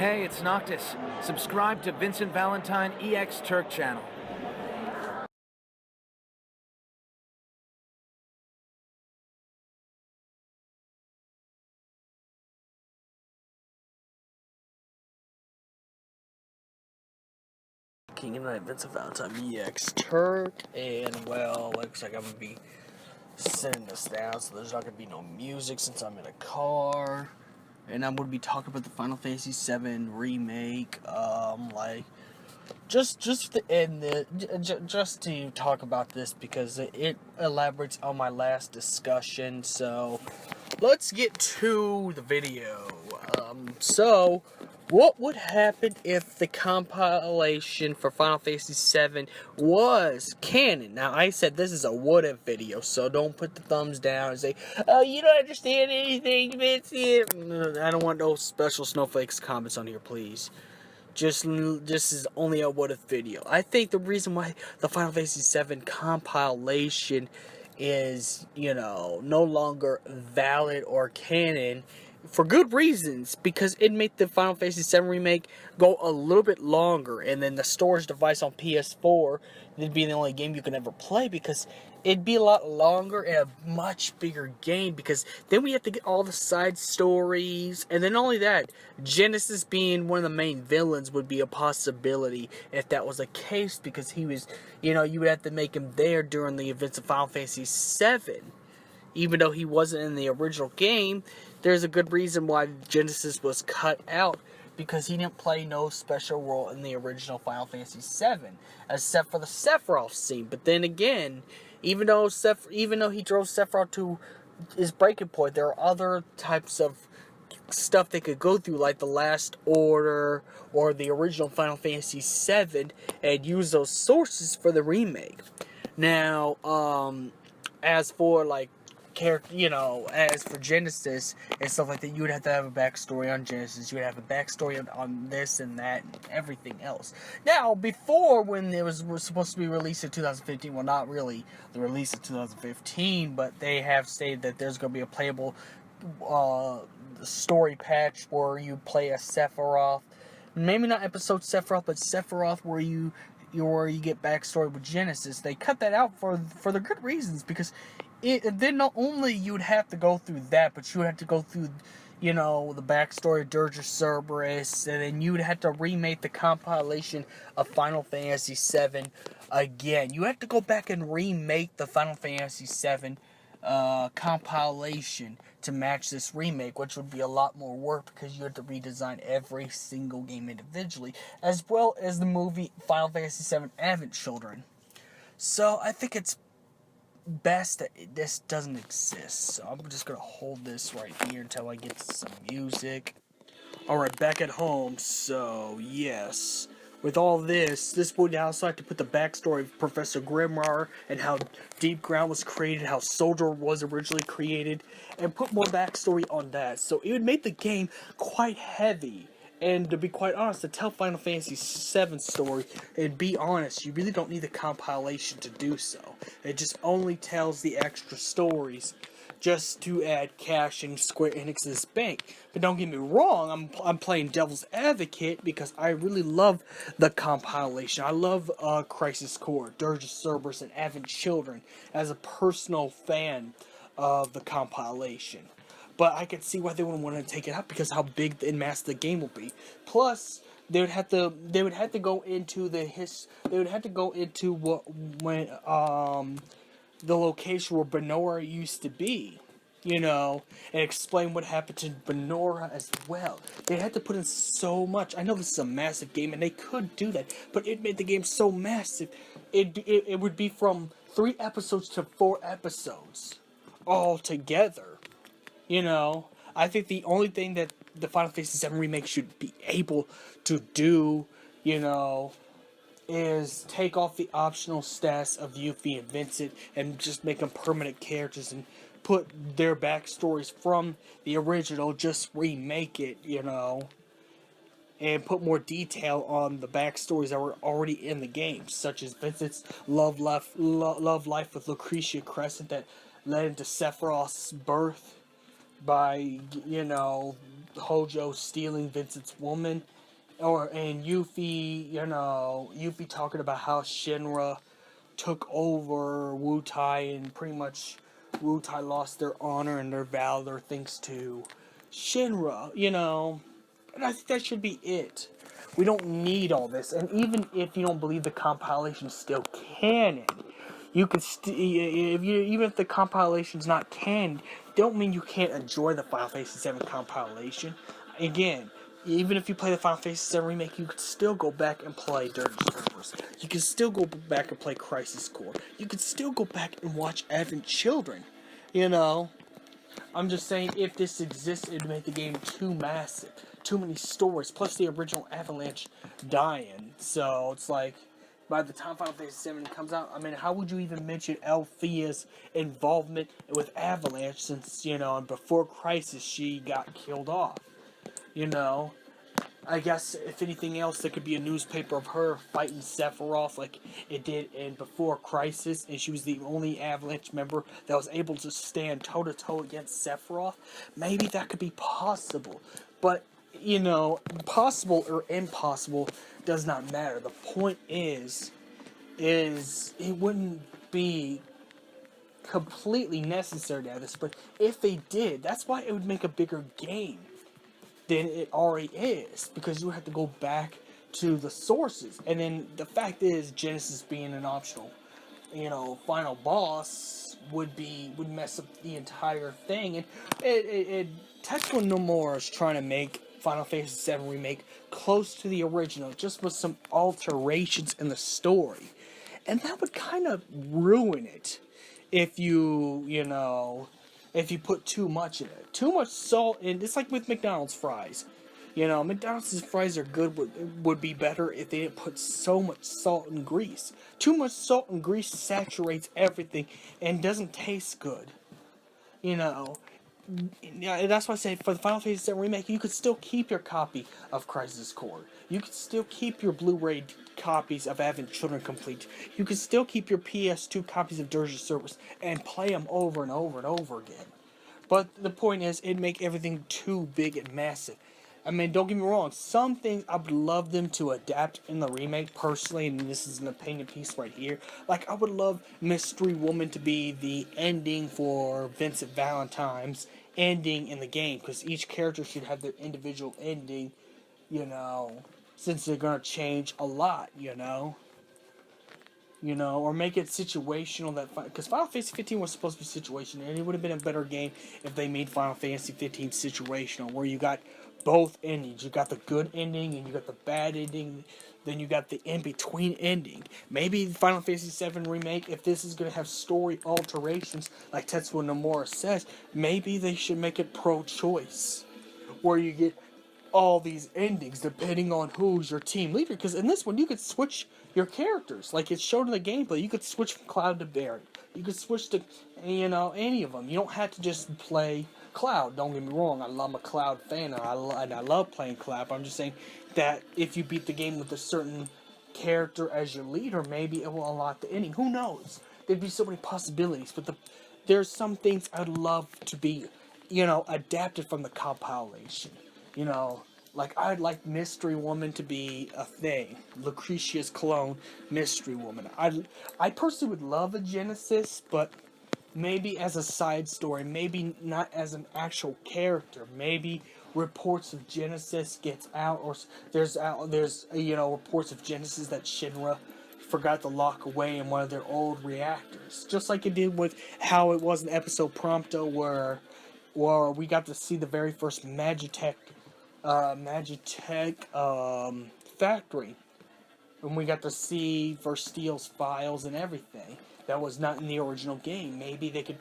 Hey, it's Noctis. Subscribe to Vincent Valentine EX Turk channel. King and Knight, Vincent Valentine EX Turk, and well, looks like I'm gonna be sitting this down, so there's not gonna be no music since I'm in a car, and I'm gonna be talking about the Final Fantasy VII Remake, just to talk about this because it elaborates on my last discussion. So let's get to the video. So what would happen if the compilation for Final Fantasy VII was canon? Now, I said this is a what-if video, so don't put the thumbs down and say, "Oh, you don't understand anything, Vincent." I don't want no special snowflakes comments on here, please. This is only a what-if video. I think the reason why the Final Fantasy VII compilation is, no longer valid or canon for good reasons, because it made the Final Fantasy VII Remake go a little bit longer, and then the storage device on PS4 would be the only game you can ever play, because it'd be a lot longer and a much bigger game, because then we have to get all the side stories, and then not only that, Genesis being one of the main villains would be a possibility if that was the case, because he was, you would have to make him there during the events of Final Fantasy VII. Even though he wasn't in the original game, there's a good reason why Genesis was cut out, because he didn't play no special role in the original Final Fantasy VII, except for the Sephiroth scene. But then again, even though he drove Sephiroth to his breaking point, there are other types of stuff they could go through, like the Last Order or the original Final Fantasy VII, and use those sources for the remake. Now, as for as for Genesis and stuff like that, you would have to have a backstory on Genesis. You would have a backstory on this and that and everything else. Now, before, when it was supposed to be released in 2015, well, not really the release of 2015, but they have stated that there's going to be a playable story patch where you play as Sephiroth. Maybe not episode Sephiroth, but Sephiroth where you get backstory with Genesis. They cut that out for the good reasons, because then not only you would have to go through that, but you would have to go through, the backstory of Dirge of Cerberus, and then you would have to remake the compilation of Final Fantasy VII again. You have to go back and remake the Final Fantasy VII compilation to match this remake, which would be a lot more work, because you have to redesign every single game individually, as well as the movie Final Fantasy VII Advent Children. So I think it's best that this doesn't exist. So I'm just gonna hold this right here until I get some music. Alright, back at home. So yes, with all this would also like to put the backstory of Professor Grimrar and how Deep Ground was created, how Soldier was originally created, and put more backstory on that. So it would make the game quite heavy. And to be quite honest, to tell Final Fantasy VII story, and be honest, you really don't need the compilation to do so. It just only tells the extra stories just to add cash in Square Enix's bank. But don't get me wrong, I'm playing devil's advocate, because I really love the compilation. I love Crisis Core, Dirge of Cerberus, and Advent Children as a personal fan of the compilation. But I could see why they wouldn't want to take it out, because how big and massive the game will be. Plus, they would have to go into the location where Benora used to be, and explain what happened to Benora as well. They had to put in so much. I know this is a massive game, and they could do that, but it made the game so massive. It would be from 3 episodes to 4 episodes all together. I think the only thing that the Final Fantasy VII Remake should be able to do, is take off the optional stats of Yuffie and Vincent and just make them permanent characters and put their backstories from the original, just remake it, and put more detail on the backstories that were already in the game, such as Vincent's love life with Lucretia Crescent that led into Sephiroth's birth by, Hojo stealing Vincent's woman, and Yuffie, Yuffie talking about how Shinra took over Wutai, and pretty much Wutai lost their honor and their valor thanks to Shinra, and I think that should be it. We don't need all this, and even if you don't believe the compilation is still canon, you could even if the compilation's not canon, don't mean you can't enjoy the Final Fantasy VII compilation. Again, even if you play the Final Fantasy VII Remake, you could still go back and play Dirge Servers. You can still go back and play Crisis Core. You could still go back and watch Advent Children. I'm just saying, if this exists, it would make the game too massive. Too many stories, plus the original Avalanche dying. So, it's like, by the time Final Fantasy VII comes out, I mean, how would you even mention Althea's involvement with Avalanche since, before Crisis she got killed off? I guess, if anything else, there could be a newspaper of her fighting Sephiroth like it did in Before Crisis, and she was the only Avalanche member that was able to stand toe-to-toe against Sephiroth. Maybe that could be possible. But, possible or impossible does not matter. The point is it wouldn't be completely necessary to have this, but if they did, that's why it would make a bigger game than it already is, because you have to go back to the sources. And then the fact is, Genesis being an optional, final boss would mess up the entire thing. And Tetsuya Nomura is trying to make Final Fantasy VII Remake close to the original, just with some alterations in the story, and that would kind of ruin it if if you put too much in it. Too much salt in. It's like with McDonald's fries. McDonald's fries are good, would be better if they didn't put so much salt and grease. Too much salt and grease saturates everything and doesn't taste good. Yeah, that's why I say for the Final Fantasy VII Remake, you could still keep your copy of Crisis Core. You could still keep your Blu-ray copies of Advent Children Complete. You could still keep your PS2 copies of Dirge Service and play them over and over and over again. But the point is, it'd make everything too big and massive. I mean, don't get me wrong, some things I would love them to adapt in the remake personally, and this is an opinion piece right here. Like, I would love Mystery Woman to be the ending for Vincent Valentine's ending in the game, because each character should have their individual ending, since they're going to change a lot, or make it situational, because Final Fantasy 15 was supposed to be situational, and it would have been a better game if they made Final Fantasy 15 situational, where you got both endings. You got the good ending, and you got the bad ending, then you got the in-between ending. Maybe Final Fantasy VII Remake, if this is going to have story alterations, like Tetsuya Nomura says, maybe they should make it pro-choice, where you get all these endings depending on who's your team leader. Because in this one, you could switch your characters, like it's showed in the gameplay. You could switch from Cloud to Barret. You could switch to any of them. You don't have to just play Cloud. Don't get me wrong, I'm a Cloud fan, and I love playing Cloud. But I'm just saying that if you beat the game with a certain character as your leader, maybe it will unlock the ending. Who knows? There'd be so many possibilities. But there's some things I'd love to be adapted from the compilation. Like, I'd like Mystery Woman to be a thing. Lucretia's clone, Mystery Woman. I personally would love a Genesis, but maybe as a side story, maybe not as an actual character. Maybe reports of Genesis gets out, or there's reports of Genesis that Shinra forgot to lock away in one of their old reactors. Just like it did with how it was in episode Prompto, where we got to see the very first Magitech factory, and we got to see Versteel's files and everything that was not in the original game. Maybe they could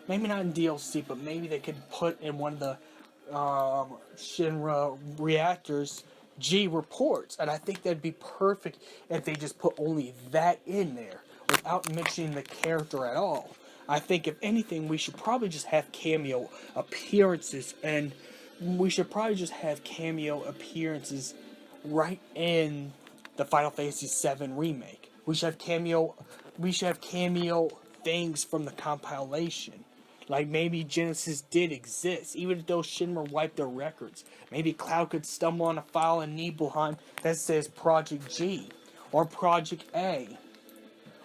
maybe not in DLC, but maybe they could put in one of the Shinra reactors G reports, and I think that'd be perfect if they just put only that in there without mentioning the character at all. I think if anything, we should probably just have cameo appearances, and we should probably just have cameo appearances right in the Final Fantasy VII Remake. We should have cameo things from the compilation. Like, maybe Genesis did exist, even though Shinra wiped their records. Maybe Cloud could stumble on a file in Nibelheim that says Project G, or Project A.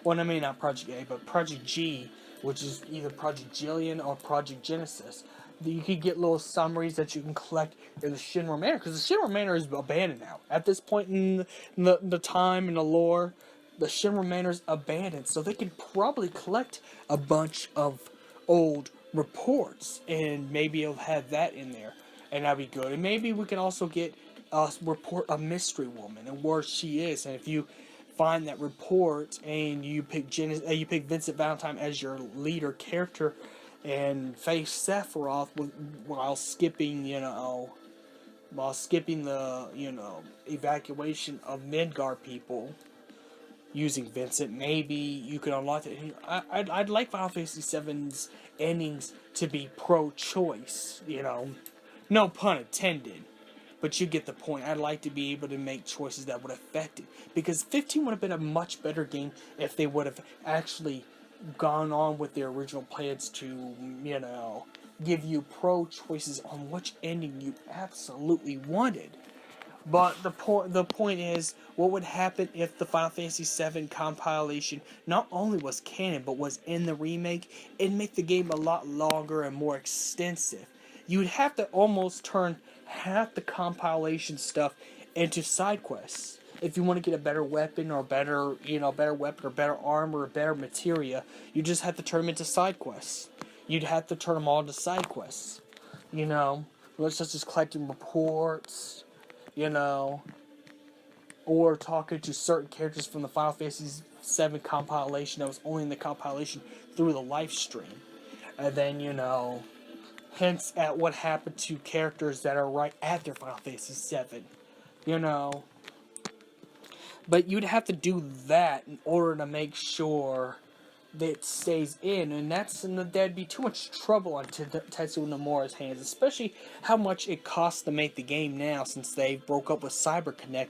Well, I mean, not Project A, but Project G, which is either Project Jillian or Project Genesis. You could get little summaries that you can collect in the Shinra Manor, because the Shinra Manor is abandoned now. At this point in the time and the lore, the Shinra Manor is abandoned, so they could probably collect a bunch of old reports, and maybe it'll have that in there, and that'd be good. And maybe we can also get a report a mystery woman and where she is, and if you find that report and you pick you pick Vincent Valentine as your leader character and face Sephiroth while skipping the evacuation of Midgard people using Vincent, maybe you can unlock it. I'd like Final Fantasy VII's endings to be pro-choice, no pun intended. But you get the point. I'd like to be able to make choices that would affect it. Because 15 would have been a much better game if they would have actually gone on with their original plans to, give you pro-choices on which ending you absolutely wanted. But the point is, what would happen if the Final Fantasy VII compilation not only was canon, but was in the remake? It'd make the game a lot longer and more extensive. You'd have to almost turn half the compilation stuff into side quests. If you want to get a better weapon or better armor or better materia, you just have to turn them into side quests. You'd have to turn them all into side quests. Such as collecting reports, or talking to certain characters from the Final Fantasy VII compilation that was only in the compilation through the live stream. And then, hints at what happened to characters that are right after Final Fantasy VII. But you'd have to do that in order to make sure that it stays in, and that'd be too much trouble on Tetsuya Nomura's hands, especially how much it costs to make the game now since they broke up with CyberConnect.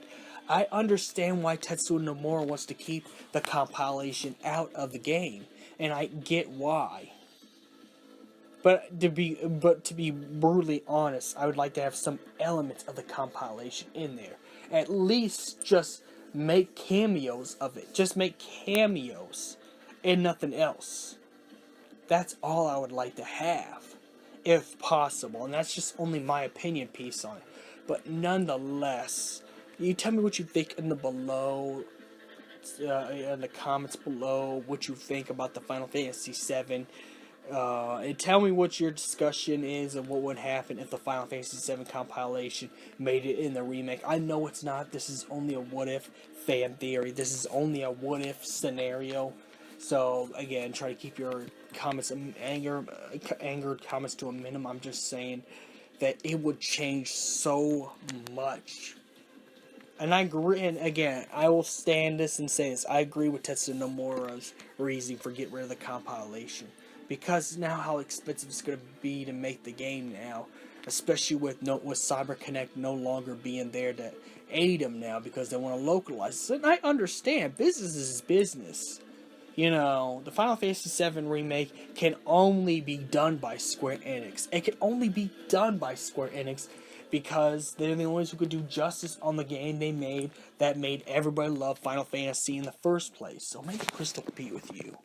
I understand why Tetsuya Nomura wants to keep the compilation out of the game, and I get why. But to be brutally honest, I would like to have some elements of the compilation in there. At least just make cameos of it. Just make cameos and nothing else. That's all I would like to have, if possible. And that's just only my opinion piece on it. But nonetheless, you tell me what you think in the comments below, what you think about the Final Fantasy VII. And tell me what your discussion is and what would happen if the Final Fantasy VII compilation made it in the remake. I know it's not. This is only a what-if fan theory. This is only a what-if scenario. So, again, try to keep your comments, angered comments to a minimum. I'm just saying that it would change so much. And I agree, and again, I will stand this and say this. I agree with Tetsuya Nomura's reasoning for getting rid of the compilation. Because now how expensive it's going to be to make the game now, especially with CyberConnect no longer being there to aid them now because they want to localize it. And I understand, business is business. The Final Fantasy VII Remake can only be done by Square Enix. It can only be done by Square Enix because they're the only ones who could do justice on the game they made that made everybody love Final Fantasy in the first place. So may the crystal be with you.